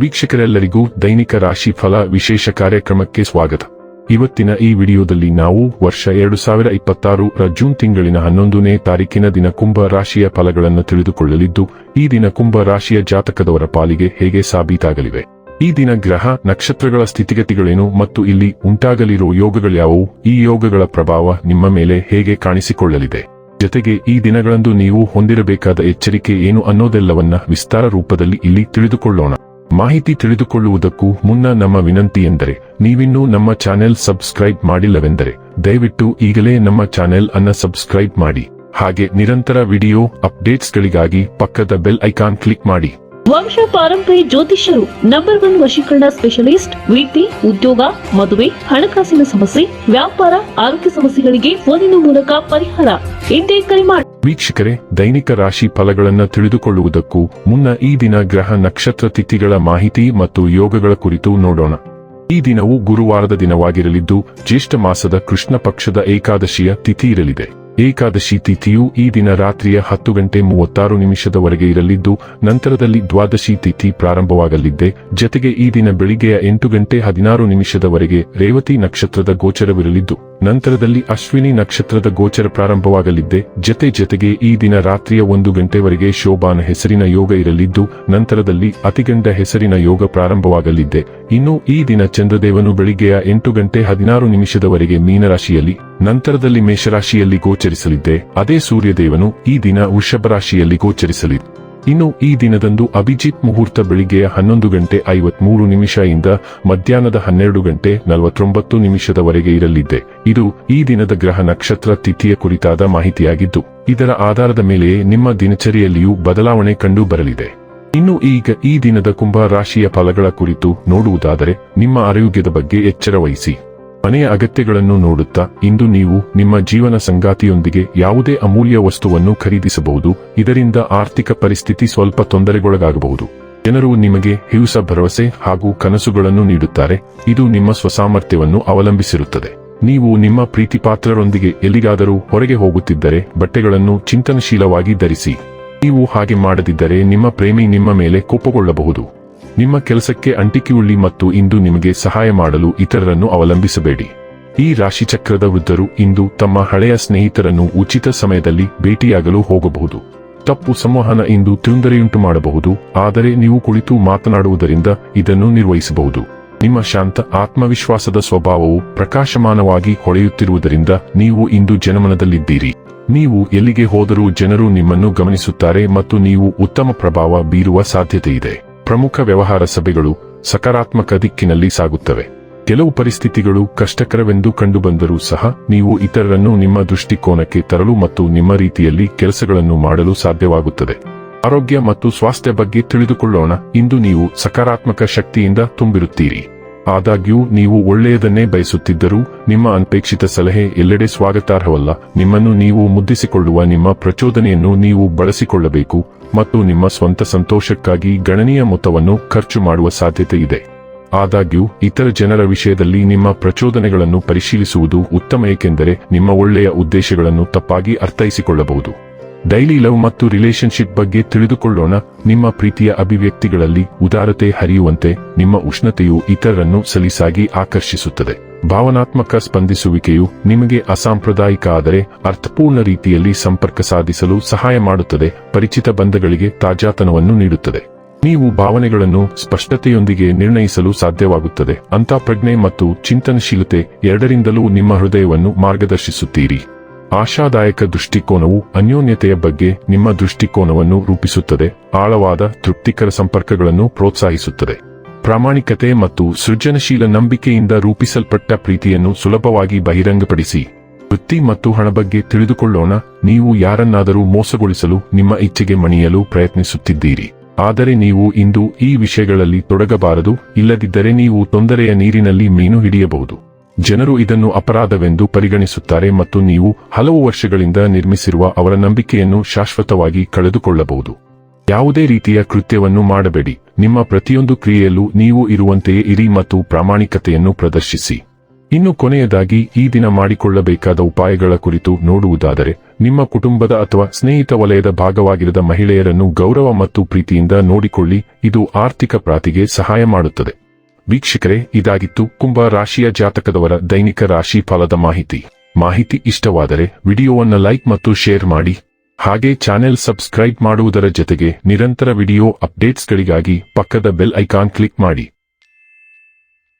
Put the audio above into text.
ವೀಕ್ಷಕರೆಲ್ಲರಿಗೂ ದೈನಿಕ ರಾಶಿ ಫಲ ವಿಶೇಷ ಕಾರ್ಯಕ್ರಮಕ್ಕೆ ಸ್ವಾಗತ. ಇವತ್ತಿನ ಈ ವಿಡಿಯೋದಲ್ಲಿ ನಾವು ವರ್ಷ 2026ರ ಜೂನ್ ತಿಂಗಳಿನ 11ನೇ ತಾರೀಕಿನ ದಿನ ಕುಂಭ ರಾಶಿಯ ಫಲಗಳನ್ನು ತಿಳಿದುಕೊಳ್ಳಲಿದ್ದು, ಈ ದಿನ ಕುಂಭ ರಾಶಿಯ ಜಾತಕದವರ ಪಾಲಿಗೆ ಹೇಗೆ ಸಾಬೀತಾಗಲಿವೆ, ಈ ದಿನ ಗ್ರಹ ನಕ್ಷತ್ರಗಳ ಸ್ಥಿತಿಗತಿಗಳೇನು ಮತ್ತು ಇಲ್ಲಿ ಉಂಟಾಗಲಿರುವ ಯೋಗಗಳ್ಯಾವುವು, ಈ ಯೋಗಗಳ ಪ್ರಭಾವ ನಿಮ್ಮ ಮೇಲೆ ಹೇಗೆ ಕಾಣಿಸಿಕೊಳ್ಳಲಿದೆ, ಜೊತೆಗೆ ಈ ದಿನಗಳಂದು ನೀವು ಹೊಂದಿರಬೇಕಾದ ಎಚ್ಚರಿಕೆ ಏನು ಅನ್ನೋದೆಲ್ಲವನ್ನ ವಿಸ್ತಾರ ರೂಪದಲ್ಲಿ ಇಲ್ಲಿ ತಿಳಿದುಕೊಳ್ಳೋಣ. ಮಾಹಿತಿ ತಿಳಿದುಕೊಳ್ಳುವುದಕ್ಕೂ ಮುನ್ನ ನಮ್ಮ ವಿನಂತಿ ಎಂದರೆ, ನೀವಿನ್ನೂ ನಮ್ಮ ಚಾನೆಲ್ ಸಬ್ಸ್ಕ್ರೈಬ್ ಮಾಡಿಲ್ಲವೆಂದರೆ ದಯವಿಟ್ಟು ಈಗಲೇ ನಮ್ಮ ಚಾನೆಲ್ ಅನ್ನ ಸಬ್ಸ್ಕ್ರೈಬ್ ಮಾಡಿ. ಹಾಗೆ ನಿರಂತರ ವಿಡಿಯೋ ಅಪ್ಡೇಟ್ಸ್ಗಳಿಗಾಗಿ ಪಕ್ಕದ ಬೆಲ್ ಐಕಾನ್ ಕ್ಲಿಕ್ ಮಾಡಿ. ವಂಶ ಪಾರಂಪರ್ಯ ಜ್ಯೋತಿಷ್ಯರು ನಂಬರ್ 1 ವಶೀಕರಣ ಸ್ಪೆಷಲಿಸ್ಟ್. ವೃತ್ತಿ, ಉದ್ಯೋಗ, ಮದುವೆ, ಹಣಕಾಸಿನ ಸಮಸ್ಯೆ, ವ್ಯಾಪಾರ, ಆರೋಗ್ಯ ಸಮಸ್ಯೆಗಳಿಗೆ ಫೋನಿನ ಮೂಲಕ ಪರಿಹಾರ. ಹಿಂದೆ ಕರೆ ಮಾಡಿ. ವೀಕ್ಷಕರೇ, ದೈನಿಕ ರಾಶಿ ಫಲಗಳನ್ನು ತಿಳಿದುಕೊಳ್ಳುವುದಕ್ಕೂ ಮುನ್ನ ಈ ದಿನ ಗ್ರಹ ನಕ್ಷತ್ರ ತಿಥಿಗಳ ಮಾಹಿತಿ ಮತ್ತು ಯೋಗಗಳ ಕುರಿತು ನೋಡೋಣ. ಈ ದಿನವು ಗುರುವಾರದ ದಿನವಾಗಿರಲಿದ್ದು, ಜ್ಯೇಷ್ಠ ಮಾಸದ ಕೃಷ್ಣ ಪಕ್ಷದ ಏಕಾದಶಿಯ ತಿಥಿ ಇರಲಿದೆ. ಏಕಾದಶಿ ತಿಥಿಯು ಈ ದಿನ ರಾತ್ರಿಯ 10:36 ಇರಲಿದ್ದು, ನಂತರದಲ್ಲಿ ದ್ವಾದಶಿ ತಿಥಿ ಪ್ರಾರಂಭವಾಗಲಿದೆ. ಜೊತೆಗೆ ಈ ದಿನ ಬೆಳಿಗ್ಗೆಯ 8:16 ರೇವತಿ ನಕ್ಷತ್ರದ ಗೋಚರವಿರಲಿದ್ದು, ನಂತರದಲ್ಲಿ ಅಶ್ವಿನಿ ನಕ್ಷತ್ರದ ಗೋಚರ ಪ್ರಾರಂಭವಾಗಲಿದೆ. ಜೊತೆಗೆ ಈ ದಿನ ರಾತ್ರಿಯ 1 ಗಂಟೆವರೆಗೆ ಶೋಭಾನ ಹೆಸರಿನ ಯೋಗ ಇರಲಿದ್ದು, ನಂತರದಲ್ಲಿ ಅತಿಗಂಡ ಹೆಸರಿನ ಯೋಗ ಪ್ರಾರಂಭವಾಗಲಿದೆ. ಇನ್ನು ಈ ದಿನ ಚಂದ್ರದೇವನು ಬೆಳಿಗ್ಗೆಯ 8:16 ಮೀನರಾಶಿಯಲ್ಲಿ, ನಂತರದಲ್ಲಿ ಮೇಷರಾಶಿಯಲ್ಲಿ ಗೋಚರಿಸಲಿದೆ. ಅದೇ ಸೂರ್ಯದೇವನು ಈ ದಿನ ವೃಷಭ ರಾಶಿಯಲ್ಲಿ ಗೋಚರಿಸಲಿದೆ. ಇನ್ನು ಈ ದಿನದಂದು ಅಭಿಜಿತ್ ಮುಹೂರ್ತ ಬೆಳಿಗ್ಗೆಯ 11:53 ಇಂದ ಮಧ್ಯಾಹ್ನದ 12:49 ಇರಲಿದೆ. ಇದು ಈ ದಿನದ ಗ್ರಹ ನಕ್ಷತ್ರ ತಿಥಿಯ ಕುರಿತಾದ ಮಾಹಿತಿಯಾಗಿದ್ದು, ಇದರ ಆಧಾರದ ಮೇಲೆಯೇ ನಿಮ್ಮ ದಿನಚರಿಯಲ್ಲಿಯೂ ಬದಲಾವಣೆ ಕಂಡು ಬರಲಿದೆ. ಇನ್ನು ಈಗ ಈ ದಿನದ ಕುಂಭ ರಾಶಿಯ ಫಲಗಳ ಕುರಿತು ನೋಡುವುದಾದರೆ, ನಿಮ್ಮ ಆರೋಗ್ಯದ ಬಗ್ಗೆ ಎಚ್ಚರ ವಹಿಸಿ. ಮನೆಯ ಅಗತ್ಯಗಳನ್ನು ನೋಡುತ್ತಾ ಇಂದು ನೀವು ನಿಮ್ಮ ಜೀವನ ಸಂಗಾತಿಯೊಂದಿಗೆ ಯಾವುದೇ ಅಮೂಲ್ಯ ವಸ್ತುವನ್ನು ಖರೀದಿಸಬಹುದು. ಇದರಿಂದ ಆರ್ಥಿಕ ಪರಿಸ್ಥಿತಿ ಸ್ವಲ್ಪ ತೊಂದರೆಗೊಳಗಾಗಬಹುದು. ಜನರು ನಿಮಗೆ ಹಿউಸ ಭರವಸೆ ಹಾಗೂ ಕನಸುಗಳನ್ನು ನೀಡುತ್ತಾರೆ. ಇದು ನಿಮ್ಮ ಸ್ವಸಾಮರ್ಥ್ಯವನ್ನು ಅವಲಂಬಿಸಿರುತ್ತದೆ. ನೀವು ನಿಮ್ಮ ಪ್ರೀತಿಪಾತ್ರರೊಂದಿಗೆ ಎಲ್ಲಿಗಾದರೂ ಹೊರಗೆ ಹೋಗುತ್ತಿದ್ದರೆ ಬಟ್ಟೆಗಳನ್ನು ಚಿಂತನಶೀಲವಾಗಿ ಧರಿಸಿ. ನೀವು ಹಾಗೆ ಮಾಡದಿದ್ದರೆ ನಿಮ್ಮ ಪ್ರೇಮಿ ನಿಮ್ಮ ಮೇಲೆ ಕೋಪಗೊಳ್ಳಬಹುದು. ನಿಮ್ಮ ಕೆಲಸಕ್ಕೆ ಅಂಟಿಕೆಯುಳ್ಳಿ ಮತ್ತು ಇಂದು ನಿಮಗೆ ಸಹಾಯ ಮಾಡಲು ಇತರರನ್ನು ಅವಲಂಬಿಸಬೇಡಿ. ಈ ರಾಶಿಚಕ್ರದ ವೃದ್ಧರು ಇಂದು ತಮ್ಮ ಹಳೆಯ ಸ್ನೇಹಿತರನ್ನು ಉಚಿತ ಸಮಯದಲ್ಲಿ ಭೇಟಿಯಾಗಲು ಹೋಗಬಹುದು. ತಪ್ಪು ಸಂವಹನ ಇಂದು ತೊಂದರೆಯುಂಟು ಮಾಡಬಹುದು, ಆದರೆ ನೀವು ಕುಳಿತು ಮಾತನಾಡುವುದರಿಂದ ಇದನ್ನು ನಿರ್ವಹಿಸಬಹುದು. ನಿಮ್ಮ ಶಾಂತ ಆತ್ಮವಿಶ್ವಾಸದ ಸ್ವಭಾವವು ಪ್ರಕಾಶಮಾನವಾಗಿ ಹೊಳೆಯುತ್ತಿರುವುದರಿಂದ ನೀವು ಇಂದು ಜನಮನದಲ್ಲಿದ್ದೀರಿ. ನೀವು ಎಲ್ಲಿಗೆ ಹೋದರೂ ಜನರು ನಿಮ್ಮನ್ನು ಗಮನಿಸುತ್ತಾರೆ ಮತ್ತು ನೀವು ಉತ್ತಮ ಪ್ರಭಾವ ಬೀರುವ ಸಾಧ್ಯತೆಯಿದೆ. ಪ್ರಮುಖ ವ್ಯವಹಾರ ಸಭೆಗಳು ಸಕಾರಾತ್ಮಕ ದಿಕ್ಕಿನಲ್ಲಿ ಸಾಗುತ್ತವೆ. ಕೆಲವು ಪರಿಸ್ಥಿತಿಗಳು ಕಷ್ಟಕರವೆಂದು ಕಂಡುಬಂದರೂ ಸಹ ನೀವು ಇತರರನ್ನು ನಿಮ್ಮ ದೃಷ್ಟಿಕೋನಕ್ಕೆ ತರಲು ಮತ್ತು ನಿಮ್ಮ ರೀತಿಯಲ್ಲಿ ಕೆಲಸಗಳನ್ನು ಮಾಡಲು ಸಾಧ್ಯವಾಗುತ್ತದೆ. ಆರೋಗ್ಯ ಮತ್ತು ಸ್ವಾಸ್ಥ್ಯ ಬಗ್ಗೆ ತಿಳಿದುಕೊಳ್ಳೋಣ. ಇಂದು ನೀವು ಸಕಾರಾತ್ಮಕ ಶಕ್ತಿಯಿಂದ ತುಂಬಿರುತ್ತೀರಿ. ಆದಾಗ್ಯೂ ನೀವು ಒಳ್ಳೆಯದನ್ನೇ ಬಯಸುತ್ತಿದ್ದರೂ ನಿಮ್ಮ ಅನಪೇಕ್ಷಿತ ಸಲಹೆ ಎಲ್ಲೆಡೆ ಸ್ವಾಗತಾರ್ಹವಲ್ಲ. ನಿಮ್ಮನ್ನು ನೀವು ಮುದ್ದಿಸಿಕೊಳ್ಳುವ ನಿಮ್ಮ ಪ್ರಚೋದನೆಯನ್ನು ನೀವು ಬಳಸಿಕೊಳ್ಳಬೇಕು ಮತ್ತು ನಿಮ್ಮ ಸ್ವಂತ ಸಂತೋಷಕ್ಕಾಗಿ ಗಣನೀಯ ಮೊತ್ತವನ್ನು ಖರ್ಚು ಮಾಡುವ ಸಾಧ್ಯತೆ ಇದೆ. ಆದಾಗ್ಯೂ ಇತರ ಜನರ ವಿಷಯದಲ್ಲಿ ನಿಮ್ಮ ಪ್ರಚೋದನೆಗಳನ್ನು ಪರಿಶೀಲಿಸುವುದು ಉತ್ತಮ, ಏಕೆಂದರೆ ನಿಮ್ಮ ಒಳ್ಳೆಯ ಉದ್ದೇಶಗಳನ್ನು ತಪ್ಪಾಗಿ ಅರ್ಥೈಸಿಕೊಳ್ಳಬಹುದು. ಡೈಲಿ ಲವ್ ಮತ್ತು ರಿಲೇಶನ್ಶಿಪ್ ಬಗ್ಗೆ ತಿಳಿದುಕೊಳ್ಳೋಣ. ನಿಮ್ಮ ಪ್ರೀತಿಯ ಅಭಿವ್ಯಕ್ತಿಗಳಲ್ಲಿ ಉದಾರತೆ ಹರಿಯುವಂತೆ ನಿಮ್ಮ ಉಷ್ಣತೆಯು ಇತರರನ್ನು ಸಲೀಸಾಗಿ ಆಕರ್ಷಿಸುತ್ತದೆ. ಭಾವನಾತ್ಮಕ ಸ್ಪಂದಿಸುವಿಕೆಯು ನಿಮಗೆ ಅಸಾಂಪ್ರದಾಯಿಕ ಆದರೆ ಅರ್ಥಪೂರ್ಣ ರೀತಿಯಲ್ಲಿ ಸಂಪರ್ಕ ಸಾಧಿಸಲು ಸಹಾಯ ಮಾಡುತ್ತದೆ. ಪರಿಚಿತ ಬಂಧಗಳಿಗೆ ತಾಜಾತನವನ್ನು ನೀಡುತ್ತದೆ. ನೀವು ಭಾವನೆಗಳನ್ನು ಸ್ಪಷ್ಟತೆಯೊಂದಿಗೆ ನಿರ್ಣಯಿಸಲು ಸಾಧ್ಯವಾಗುತ್ತದೆ. ಅಂತಃಪ್ರಜ್ಞೆ ಮತ್ತು ಚಿಂತನಶೀಲತೆ ಎರಡರಿಂದಲೂ ನಿಮ್ಮ ಹೃದಯವನ್ನು ಮಾರ್ಗದರ್ಶಿಸುತ್ತೀರಿ. ಆಶಾದಾಯಕ ದೃಷ್ಟಿಕೋನವು ಅನ್ಯೋನ್ಯತೆಯ ಬಗ್ಗೆ ನಿಮ್ಮ ದೃಷ್ಟಿಕೋನವನ್ನು ರೂಪಿಸುತ್ತದೆ. ಆಳವಾದ ತೃಪ್ತಿಕರ ಸಂಪರ್ಕಗಳನ್ನು ಪ್ರೋತ್ಸಾಹಿಸುತ್ತದೆ. ಪ್ರಾಮಾಣಿಕತೆ ಮತ್ತು ಸೃಜನಶೀಲ ನಂಬಿಕೆಯಿಂದ ರೂಪಿಸಲ್ಪಟ್ಟ ಪ್ರೀತಿಯನ್ನು ಸುಲಭವಾಗಿ ಬಹಿರಂಗಪಡಿಸಿ. ವೃತ್ತಿ ಮತ್ತು ಹಣ ಬಗ್ಗೆ ತಿಳಿದುಕೊಳ್ಳೋಣ. ನೀವು ಯಾರನ್ನಾದರೂ ಮೋಸಗೊಳಿಸಲು ನಿಮ್ಮ ಇಚ್ಛೆಗೆ ಮಣಿಯಲು ಪ್ರಯತ್ನಿಸುತ್ತಿದ್ದೀರಿ. ಆದರೆ ನೀವು ಇಂದು ಈ ವಿಷಯಗಳಲ್ಲಿ ತೊಡಗಬಾರದು, ಇಲ್ಲದಿದ್ದರೆ ನೀವು ತೊಂದರೆಯ ನೀರಿನಲ್ಲಿ ಮೀನು ಹಿಡಿಯಬಹುದು. ಜನರು ಇದನ್ನು ಅಪರಾಧವೆಂದು ಪರಿಗಣಿಸುತ್ತಾರೆ ಮತ್ತು ನೀವು ಹಲವು ವರ್ಷಗಳಿಂದ ನಿರ್ಮಿಸಿರುವ ಅವರ ನಂಬಿಕೆಯನ್ನು ಶಾಶ್ವತವಾಗಿ ಕಳೆದುಕೊಳ್ಳಬಹುದು. ಯಾವುದೇ ರೀತಿಯ ಕೃತ್ಯವನ್ನು ಮಾಡಬೇಡಿ. ನಿಮ್ಮ ಪ್ರತಿಯೊಂದು ಕ್ರಿಯೆಯಲ್ಲೂ ನೀವು ಇರುವಂತೆಯೇ ಇರಿ ಮತ್ತು ಪ್ರಾಮಾಣಿಕತೆಯನ್ನು ಪ್ರದರ್ಶಿಸಿ. ಇನ್ನು ಕೊನೆಯದಾಗಿ ಈ ದಿನ ಮಾಡಿಕೊಳ್ಳಬೇಕಾದ ಉಪಾಯಗಳ ಕುರಿತು ನೋಡುವುದಾದರೆ, ನಿಮ್ಮ ಕುಟುಂಬದ ಅಥವಾ ಸ್ನೇಹಿತ ವಲಯದ ಭಾಗವಾಗಿರದ ಮಹಿಳೆಯರನ್ನು ಗೌರವ ಮತ್ತು ಪ್ರೀತಿಯಿಂದ ನೋಡಿಕೊಳ್ಳಿ. ಇದು ಆರ್ಥಿಕ ಪ್ರಾಪ್ತಿಗೆ ಸಹಾಯ ಮಾಡುತ್ತದೆ. ವೀಕ್ಷಕರೇ, ಇದಾಗಿತ್ತು ಕುಂಭ ರಾಶಿಯ ಜಾತಕದವರ ದೈನಿಕ ರಾಶಿ ಫಲದ ಮಾಹಿತಿ ಇಷ್ಟವಾದರೆ ವಿಡಿಯೋವನ್ನು ಲೈಕ್ ಮತ್ತು ಶೇರ್ ಮಾಡಿ. ಹಾಗೆ ಚಾನೆಲ್ ಸಬ್ಸ್ಕ್ರೈಬ್ ಮಾಡುವುದರ ಜೊತೆಗೆ ನಿರಂತರ ವಿಡಿಯೋ ಅಪ್ಡೇಟ್ಸ್ಗಳಿಗಾಗಿ ಪಕ್ಕದ ಬೆಲ್ ಐಕಾನ್ ಕ್ಲಿಕ್ ಮಾಡಿ.